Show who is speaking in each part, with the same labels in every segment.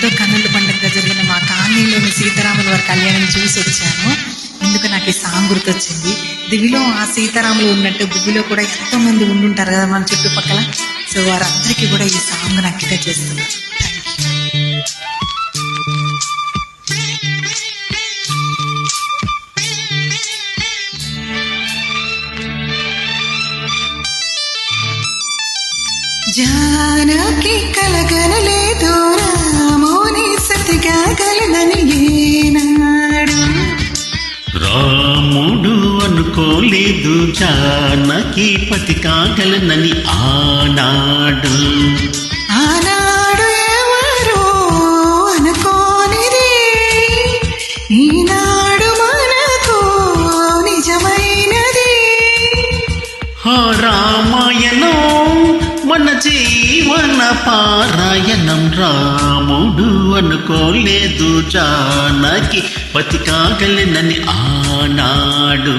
Speaker 1: ఎంతో కన్నుల పండుగగా జరిగిన మా కాలనీలోని సీతారాముల వారి కళ్యాణం చూసి వచ్చాను. ఎందుకు నాకు ఈ సాంగ్ గుర్తొచ్చింది. దివిలో ఆ సీతారాములు ఉన్నట్టు భూమిలో కూడా ఎంతో మంది ఉండుంటారు కదా మన చుట్టుపక్కల. సో వారందరికీ కూడా ఈ సాంగ్ నాకు ఇదే చేస్తుంది. జానకి కలగనలేదు రాముని సతిగా గలనని ఏనాడు.
Speaker 2: రాముడు అనుకోలేదు జానకి పతి కాగలనని ఆనాడు.
Speaker 1: ఆనాడు ఎవరు అనుకోనిది ఈనాడు మనకు నిజమైనది.
Speaker 2: రామాయణం మన జీవన పారాయణం. రాముడు అనుకోలేదు జానకి పతి కాగలనని ఆనాడు.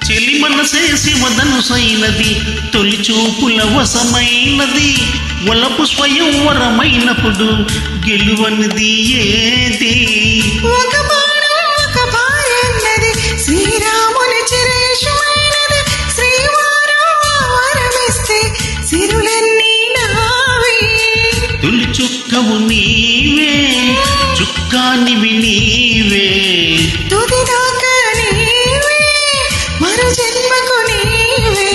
Speaker 2: చెలి మనసే శివధనుసైనది, తొలి చూపుల వశమైనది, వలపు స్వయంవరమైనప్పుడు గెలువనిది ఏది.
Speaker 1: ఒక బాణం ఒక భార్యన్నది శ్రీరాముని చిరేషమైనది. శ్రీవారు వరమిస్తే సిరులన్నీ నావి.
Speaker 2: తొలి చుక్కవు నీవే, చుక్కానివి నీవే.
Speaker 1: తుది దాకా నీవే, మరు జన్మకు నీవే.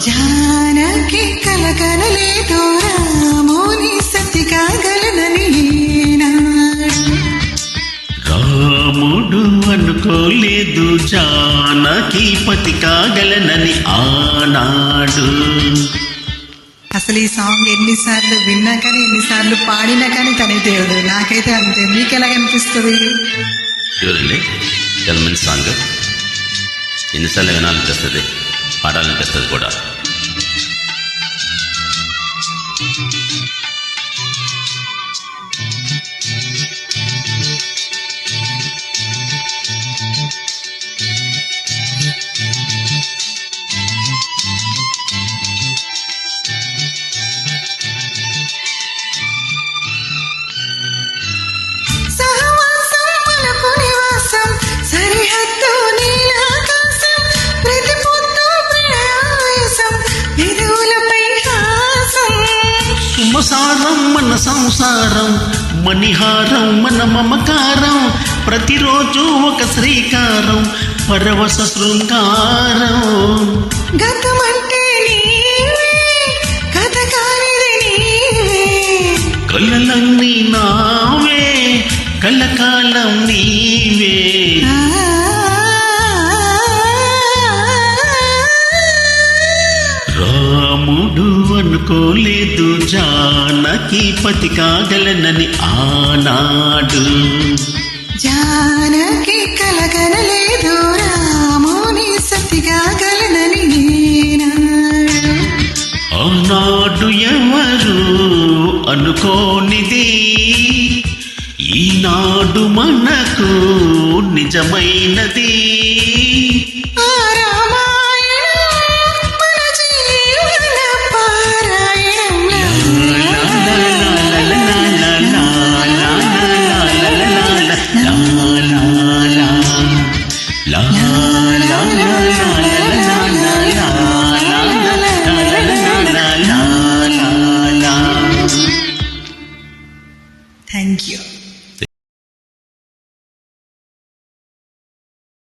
Speaker 1: జానకి కలగనలేదు రాముని సతి కాగలనని ఈనాడు.
Speaker 2: రాముడు అనుకోలేదు జానకి పతి కాగలనని ఆనాడు.
Speaker 1: అసలు ఈ సాంగ్ ఎన్నిసార్లు విన్నా కానీ ఎన్నిసార్లు పాడినా కానీ తనే తెలియదు. నాకైతే అంతే. మీకు ఎలాగనిపిస్తుంది?
Speaker 3: ఎవరండి చాలా మంచి సాంగ్. ఎన్నిసార్లు వినాలనిపిస్తుంది, పాడాలనిపిస్తుంది కూడా.
Speaker 1: సహవాసం మనకు నివాసం, సరిహద్దు నీలాకాశం, ప్రతి పొద్దు ప్రయాసం, పెదవులపై హాసం.
Speaker 2: సుమసారం మన సంసారం, మణిహారం మన మమకారం, ప్రతిరోజు ఒక శ్రీకారం, పరవశ శృంగారం.
Speaker 1: గతమంటే నీవే, కథ కానిది నీవే.
Speaker 2: కలలన్నీ నావే, కలకాలం నీవే. రాముడు అనుకోలేదు జానకి పతి కాగలనని ఆనాడు.
Speaker 1: జానకి కలగనలేదు రాముని సతిగా గలనని ఈనాడు.
Speaker 2: ఆనాడు ఎవరు అనుకోనిది ఈనాడు మనకు నిజమైనది.